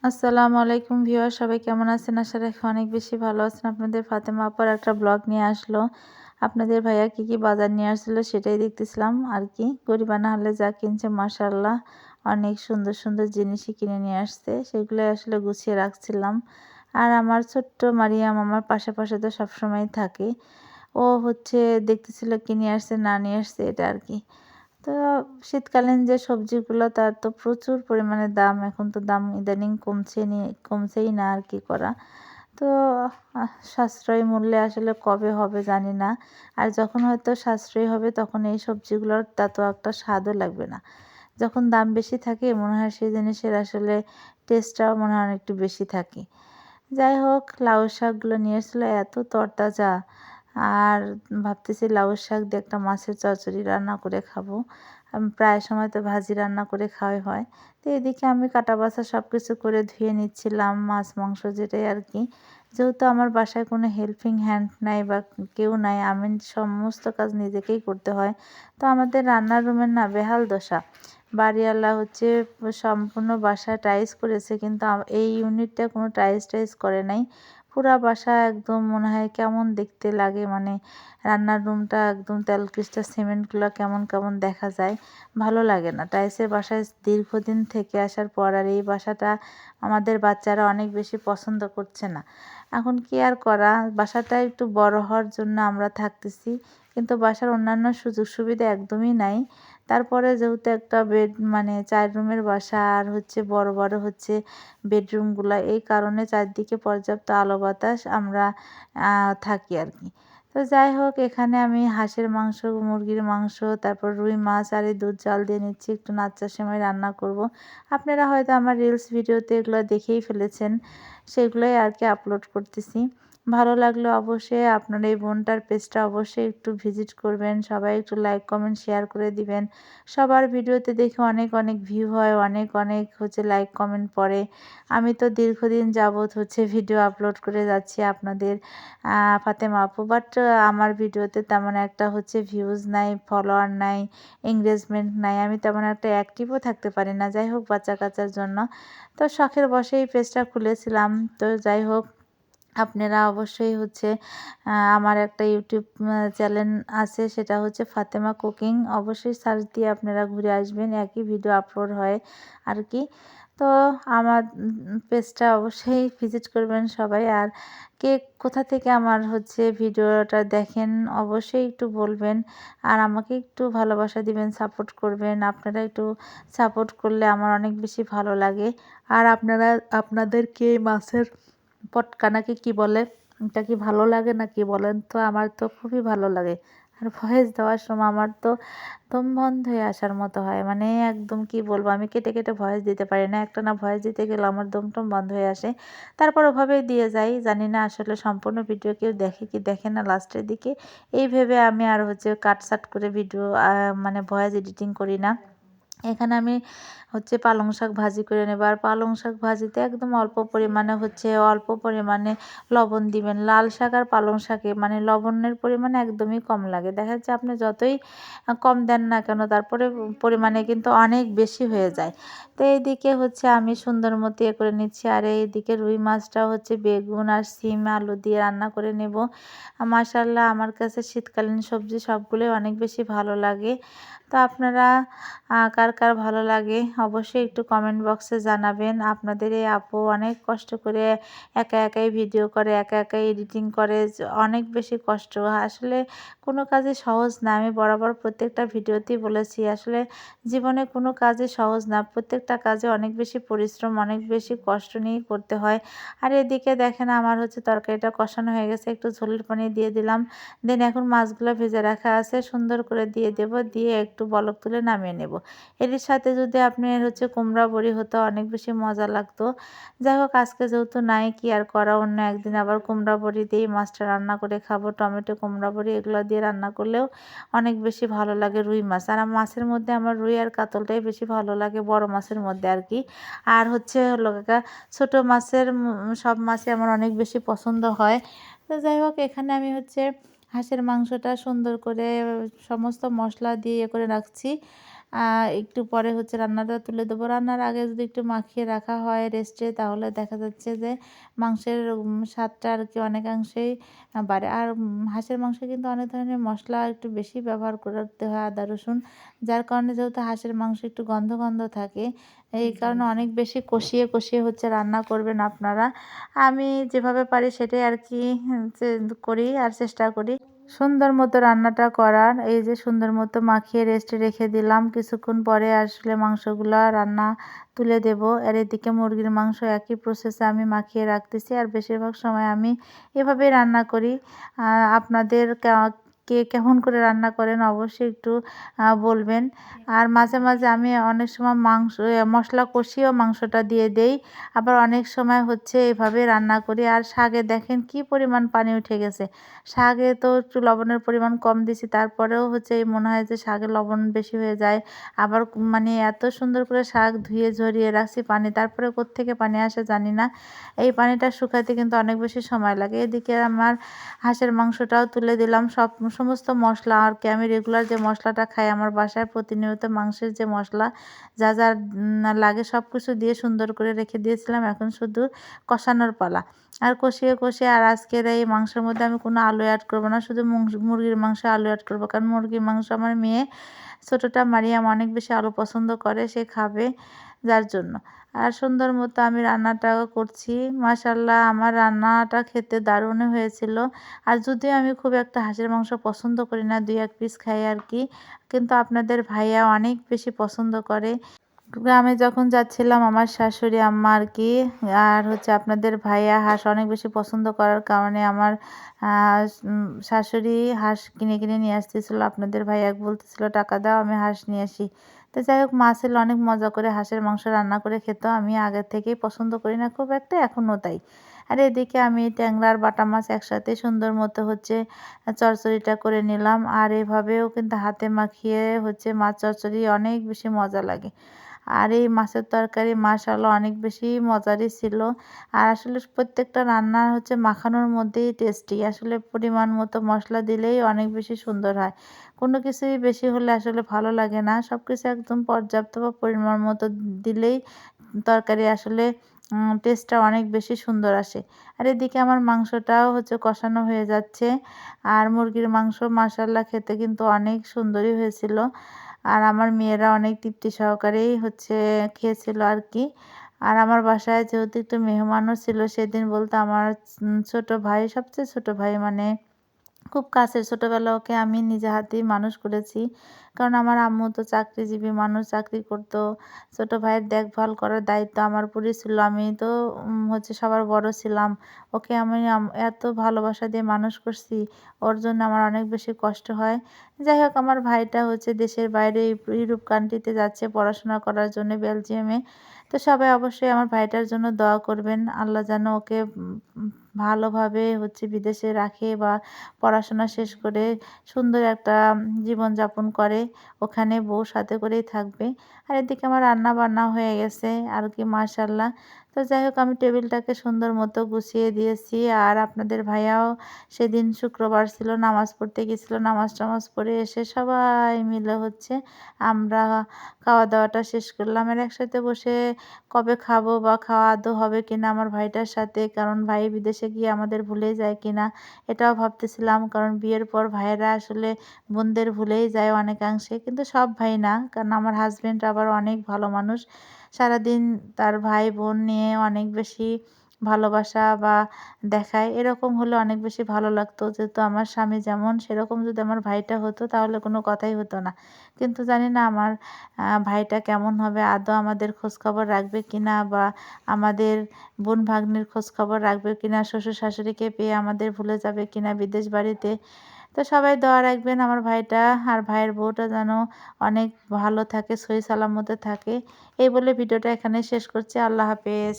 আসসালামু আলাইকুম ভিউয়ার, সবাই কেমন আছেন? আশা রাখি অনেক বেশি ভালো আছেন। আপনাদের ফাতেমা আপার একটা ব্লগ নিয়ে আসলো। আপনাদের ভাইয়া কি বাজার নিয়ে আসছিল সেটাই দেখতেছিলাম আর কি। গরিবানা হলে যা কিনছে মাশাআল্লাহ অনেক সুন্দর সুন্দর জিনিসই কিনে নিয়ে আসছে, সেগুলোই আসলে গুছিয়ে রাখছিলাম। আর আমার ছোট্ট মারিয়াম আমার পাশে পাশে তো সবসময় থাকে। ও হচ্ছে দেখতেছিল কি নিয়ে আসছে না নিয়ে আসছে এটা আর কি। তো শীতকালীন যে সবজিগুলো তার তো প্রচুর পরিমাণে দাম। এখন তো দাম ইদানিং কমছেই না আর কি করা। তো সাশ্রয়ী মূল্যে আসলে কবে হবে জানি না। আর যখন হয়তো সাশ্রয়ী হবে তখন এই সবজিগুলোর তত একটা স্বাদও লাগবে না। যখন দাম বেশি থাকে মনে হয় সেই জিনিসের আসলে টেস্টটাও মনে হয় একটু বেশি থাকে। যাই হোক, লাউ শাকগুলো নিয়ে এসেছিলো এত তরতাজা। আর ভাবতেছি লাউ শাক দিয়ে একটা মাছের চচ্চড়ি রান্না করে খাবো। প্রায় সময় তো ভাজি রান্না করে খাওয়াই হয়। তো এদিকে আমি কাটা বাছা সব কিছু করে ধুয়ে নিচ্ছিলাম মাছ মাংস যেটাই আর কি। যেহেতু আমার বাসায় কোনো হেল্পিং হ্যান্ড নাই বা কেউ নাই, আমি সমস্ত কাজ নিজেকেই করতে হয়। তো আমাদের রান্নার রুমের না বেহাল দশা। বাড়িওয়ালা হচ্ছে সম্পূর্ণ বাসা টাইলস করেছে, কিন্তু এই ইউনিটটা কোনো টাইলস করে নাই। পুরা বাসা একদম মনে হয় কেমন দেখতে লাগে, মানে রান্নার রুমটা একদম তেলকিস্টা সিমেন্টগুলো কেমন কেমন দেখা যায়, ভালো লাগে না। টাইলসের বাসায় দীর্ঘদিন থেকে আসার পর আর এই বাসাটা আমাদের বাচ্চারা অনেক বেশি পছন্দ করছে না। এখন কি আর করা, বাসাটা একটু বড় হওয়ার জন্য আমরা থাকতেছি, কিন্তু বাসার অন্যান্য সুযোগ সুবিধা একদমই নাই। তারপরে যেহেতু একটা বেড মানে ৪ রুমের বাসা আর হচ্ছে বড় বড় হচ্ছে বেডরুমগুলা, এই কারণে চারদিকে পর্যাপ্ত আলো বাতাস আমরা থাকি আর কি। তো যাই হোক, এখানে আমি হাঁসের মাংস, মুরগির মাংস, তারপর রুই মাছ আর এই দুধ জাল দিয়ে নিচ্ছি, একটু নাচ্চার সময় রান্না করব। আপনারা হয়তো আমার রিলস ভিডিওতে এগুলো দেখেই ফেলেছেন, সেগুলোই আর কি আপলোড করতেছি। ভালো লাগলে অবশ্যই আপনার এই বোনটার পেজটা অবশ্যই একটু ভিজিট করবেন। সবাই একটু লাইক কমেন্ট শেয়ার করে দিবেন। সবার ভিডিওতে দেখে অনেক অনেক ভিউ হয়, অনেক অনেক হচ্ছে লাইক কমেন্ট পড়ে। আমি তো দীর্ঘদিন যাবৎ হচ্ছে ভিডিও আপলোড করে যাচ্ছি আপনাদের ফাতেমা আপু, বাট আমার ভিডিওতে তেমন একটা হচ্ছে ভিউজ নাই, ফলোয়ার নাই, এঙ্গেজমেন্ট নাই। আমি তেমন একটা অ্যাক্টিভও থাকতে পারি না, যাই হোক বাচ্চা কাচ্চার জন্য। তো শখের বশেই পেজটা খুলেছিলাম। তো যাই হোক, আপনারা অবশ্যই হচ্ছে আমার একটা ইউটিউব চ্যানেল আছে, সেটা হচ্ছে ফাতেমা কুকিং। অবশ্যই সার্চ দিয়ে আপনারা ঘুরে আসবেন, একই ভিডিও আপলোড হয় আর কি। তো আমার পেজটা অবশ্যই ভিজিট করবেন সবাই। আর কে কোথা থেকে আমার হচ্ছে ভিডিওটা দেখেন অবশ্যই একটু বলবেন। আর আমাকে একটু ভালোবাসা দিবেন, সাপোর্ট করবেন। আপনারা একটু সাপোর্ট করলে আমার অনেক বেশি ভালো লাগে। আর আপনাদেরকে মাছের পটকা নাকি কি বলে, এটা কি ভালো লাগে নাকি বলেন তো? আমার তো খুবই ভালো লাগে। আর ভয়েস দেওয়ার সময় আমার তো দম বন্ধ হয়ে আসার মতো হয়, মানে একদম কি বলবো, আমি কেটে কেটে ভয়েস দিতে পারি না। একটানা ভয়েস দিতে গেলে আমার দম টম বন্ধ হয়ে আসে। তারপর ওভাবেই দিয়ে যাই, জানি না আসলে সম্পূর্ণ ভিডিও কেউ দেখে কি দেখে না লাস্টের দিকে। এই ভেবে আমি আর হচ্ছে কাটসাট করে ভিডিও মানে ভয়েস এডিটিং করি না। এখানে আমি হচ্ছে পালং শাক ভাজি করে নেব। আর পালং শাক ভাজিতে একদম অল্প পরিমাণে লবণ দিবেন। লাল শাক আর পালং শাকে মানে লবণের পরিমাণ একদমই কম লাগে। দেখা যাচ্ছে আপনি যতই কম দেন না কেন, তারপরে পরিমাণে কিন্তু অনেক বেশি হয়ে যায়। তো এইদিকে হচ্ছে আমি সুন্দর মতো করে নিচ্ছি। আর এইদিকে রুই মাছটা হচ্ছে বেগুন আর সিম আলু দিয়ে রান্না করে নেব। মাশাআল্লাহ, আমার কাছে শীতকালীন সবজি সবগুলোই অনেক বেশি ভালো লাগে। তো আপনারা কার কার ভালো লাগে অবশ্যই একটু কমেন্ট বক্সে জানাবেন। আপনাদের এই আপু অনেক কষ্ট করে একা একাই ভিডিও করে, একা একাই এডিটিং করে, অনেক বেশি কষ্ট। আসলে কোনো কাজই সহজ না। আমি বরাবর প্রত্যেকটা ভিডিওতেই বলেছি, আসলে জীবনে কোনো কাজই সহজ না। প্রত্যেকটা কাজে অনেক বেশি পরিশ্রম, অনেক বেশি কষ্ট নিয়েই করতে হয়। আর এদিকে দেখেন আমার হচ্ছে তরকারিটা কষানো হয়ে গেছে, একটু ঝোলের পানি দিয়ে দিলাম। দেন এখন মাছগুলো ভেজে রাখা আছে, সুন্দর করে দিয়ে দেব, দিয়ে একটু বলক তুলে নামিয়ে নেব। এর সাথে যদি আপনার হচ্ছে কুমড়া বড়ি হতো অনেক বেশি মজা লাগতো। যাই হোক, আজকে যেহেতু নাই কি আর করা, অন্য একদিন আবার কুমড়া বড়ি দিয়েই মাছটা রান্না করে খাবো। টমেটো কুমড়া বড়ি এগুলো দিয়ে রান্না করলেও অনেক বেশি ভালো লাগে রুই মাছ। আর মাছের মধ্যে আমার রুই আর কাতলটাই বেশি ভালো লাগে, বড় মাছের মধ্যে আর কি। আর হচ্ছে হলো ছোট মাছের সব মাছই আমার অনেক বেশি পছন্দ হয়। তো যাই হোক, এখানে আমি হচ্ছে হাঁসের মাংসটা সুন্দর করে সমস্ত মশলা দিয়ে করে রাখছি। একটু পরে হচ্ছে রান্নাটা তুলে দেবো। রান্নার আগে যদি একটু মাখিয়ে রাখা হয় রেস্টে, তাহলে দেখা যাচ্ছে যে মাংসের স্বাদটা আর কি অনেকাংশেই বাড়ে। আর হাঁসের মাংসে কিন্তু অনেক ধরনের মশলা একটু বেশি ব্যবহার করতে হয়, আদা রসুন, যার কারণে যেহেতু হাঁসের মাংস একটু গন্ধ গন্ধ থাকে, এই কারণে অনেক বেশি কষিয়ে কষিয়ে হচ্ছে রান্না করবেন আপনারা। আমি যেভাবে পারি সেটাই আর কি করি আর চেষ্টা করি সুন্দর মতো রান্নাটা করার। এই যে সুন্দর মতো মাখিয়ে রেস্টে রেখে দিলাম। কিছুক্ষণ পরে আসলে মাংসগুলা রান্না তুলে দেব। আর এদিকে মুরগির মাংস একই প্রসেসে আমি মাখিয়ে রাখতেছি। আর বেশিরভাগ সময় আমি এভাবেই রান্না করি। আপনাদের কে কেমন করে রান্না করেন অবশ্যই একটু বলবেন। আর মাঝে মাঝে আমি অনেক সময় মশলা কষিয়েও মাংসটা দিয়ে দেই। আবার অনেক সময় হচ্ছে এভাবে রান্না করি। আর শাকে দেখেন কি পরিমাণ পানি উঠে গেছে। শাকে তো একটু লবণের পরিমাণ কম দিছি, তারপরেও হচ্ছে এই মনে হয় যে শাকে লবণ বেশি হয়ে যায়। আবার মানে এত সুন্দর করে শাক ধুয়ে ঝরিয়ে রাখছি পানি, তারপরে কোত্থেকে পানি আসে জানি না। এই পানিটা শুকাতে কিন্তু অনেক বেশি সময় লাগে। এদিকে আমার হাঁসের মাংসটাও তুলে দিলাম। সমস্ত মশলা আর কি আমি রেগুলার যে মশলাটা খাই আমার বাসায় প্রতিনিয়ত, মাংসের যে মশলা যা যা লাগে সব কিছু দিয়ে সুন্দর করে রেখে দিয়েছিলাম। এখন শুধু কষানোর পালা। আর কষিয়ে কষিয়ে আর আজকের এই মাংসের মধ্যে আমি কোনো আলু অ্যাড করব না, শুধু মুরগির মাংসে আলু অ্যাড করব, কারণ মুরগির মাংস আমার মেয়ে ছোটোটা মারিয়াম অনেক বেশি আলু পছন্দ করে, সে খাবে যার জন্য। আর সুন্দর মতো আমি রান্নাটাও করছি। মাশাল্লাহ আমার রান্নাটা খেতে দারুণই হয়েছিল। আর যদিও আমি খুব একটা হাঁসের মাংস পছন্দ করি না, 2-1 পিস খাই আর কি, কিন্তু আপনাদের ভাইয়া অনেক বেশি পছন্দ করে। গ্রামে যখন যাচ্ছিলাম আমার শাশুড়ি আম্মা আর কি, আর হচ্ছে আপনাদের ভাইয়া হাঁস অনেক বেশি পছন্দ করার কারণে আমার শাশুড়ি হাঁস কিনে কিনে নিয়ে আসতেছিল। আপনাদের ভাইয়া বলতেছিল টাকা দাও আমি হাঁস নিয়ে আসি। তো যাই হোক, মা ছিল অনেক মজা করে হাঁসের মাংস রান্না করে খেত। আমি আগের থেকেই পছন্দ করি না খুব একটা, এখনও তাই। আর এদিকে আমি ট্যাংরা আর বাটা মাছ একসাথে সুন্দর মতো হচ্ছে চচ্চড়িটা করে নিলাম। আর এভাবেও কিন্তু হাতে মাখিয়ে হচ্ছে মাছ চচ্চড়ি অনেক বেশি মজা লাগে। আর এই মাছের তরকারি মাশাআল্লাহ অনেক বেশি মজারই ছিল। আর আসলে প্রত্যেকটা রান্না হচ্ছে মাখানোর মধ্যেই টেস্টি। আসলে পরিমাণ মতো মশলা দিলেই অনেক বেশি সুন্দর হয়। কোনো কিছুই বেশি হলে আসলে ভালো লাগে না। সব কিছু একদম পর্যাপ্ত বা পরিমাণ মতো দিলেই তরকারি আসলে টেস্টটা অনেক বেশি সুন্দর আসে। আর এদিকে আমার মাংসটাও হচ্ছে কষানো হয়ে যাচ্ছে। আর মুরগির মাংস মাশাআল্লাহ খেতে কিন্তু অনেক সুন্দরই হয়েছিল। আর আমার মেয়েরা অনেক তৃপ্তি সহকারেই হচ্ছে খেয়েছিল আর কি। আর আমার বাসায় যেহেতু একটু মেহমানও ছিল সেদিন, বলতে আমার ছোট ভাই, সবচেয়ে ছোট ভাই, মানে খুব কাছের, ছোটবেলা ওকে আমি নিজে হাতেই মানুষ করেছি। কারণ আমার আম্মু তো চাকরিজীবী মানুষ, চাকরি করতো। ছোট ভাইয়ের দেখভাল করার দায়িত্ব আমার উপরই ছিল। আমি তো হচ্ছে সবার বড় ছিলাম। ওকে আমি এত ভালোবাসা দিয়ে মানুষ করছি, ওর জন্য আমার অনেক বেশি কষ্ট হয়। যাই হোক, আমার ভাইটা হচ্ছে দেশের বাইরে ইউরোপ কান্ট্রিতে যাচ্ছে পড়াশোনা করার জন্য, বেলজিয়ামে। তো সবাই অবশ্যই আমার ভাইটার জন্য দোয়া করবেন। আল্লাহ যেন ওকে ভালোভাবে হচ্ছে বিদেশে রাখে বা পড়াশোনা শেষ করে সুন্দর একটা জীবনযাপন করে, ওখানে বউ সাথে করেই থাকবে। আর এদিকে আমার রান্না বান্না হয়ে গেছে আর কি মাশাআল্লাহ। তো যাই হোক, আমি টেবিলটাকে সুন্দর মতো গুছিয়ে দিয়েছি। আর আপনাদের ভাইয়াও সেদিন শুক্রবার ছিল, নামাজ পড়তে গেছিল। নামাজ টামাজ পড়ে এসে সবাই মিলে হচ্ছে আমরা খাওয়া দাওয়াটা শেষ করলাম। আর একসাথে বসে কবে খাবো বা খাওয়া আদৌ হবে কিনা আমার ভাইটার সাথে, কারণ ভাই বিদেশে গিয়ে আমাদের ভুলে যায় কিনা এটাও ভাবতেছিলাম। কারণ বিয়ের পর ভাইয়েরা আসলে বোনদের ভুলেই যায় অনেকাংশে, কিন্তু সব ভাই না, কারণ আমার হাজবেন্ড আবার অনেক ভালো মানুষ। সারাদিন তার ভাই বোন নিয়ে অনেক বেশি ভালোবাসা বা দেখায়, এরকম হলে অনেক বেশি ভালো লাগতো। যেহেতু আমার স্বামী যেমন, সেরকম যদি আমার ভাইটা হতো তাহলে কোনো কথাই হতো না। কিন্তু জানি না আমার ভাইটা কেমন হবে, আদৌ আমাদের খোঁজখবর রাখবে কিনা বা আমাদের বোন ভাগ্নির খোঁজখবর রাখবে কিনা, শ্বশুর শাশুড়িকে পেয়ে আমাদের ভুলে যাবে কিনা বিদেশ বাড়িতে। তো সবাই দোয়া রাখবেন আমার ভাইটা আর ভাইয়ের বউটা যেন অনেক ভালো থাকে, সহি সালামতে থাকে। এই বলে ভিডিওটা এখানে শেষ করছি। আল্লাহ হাফেজ।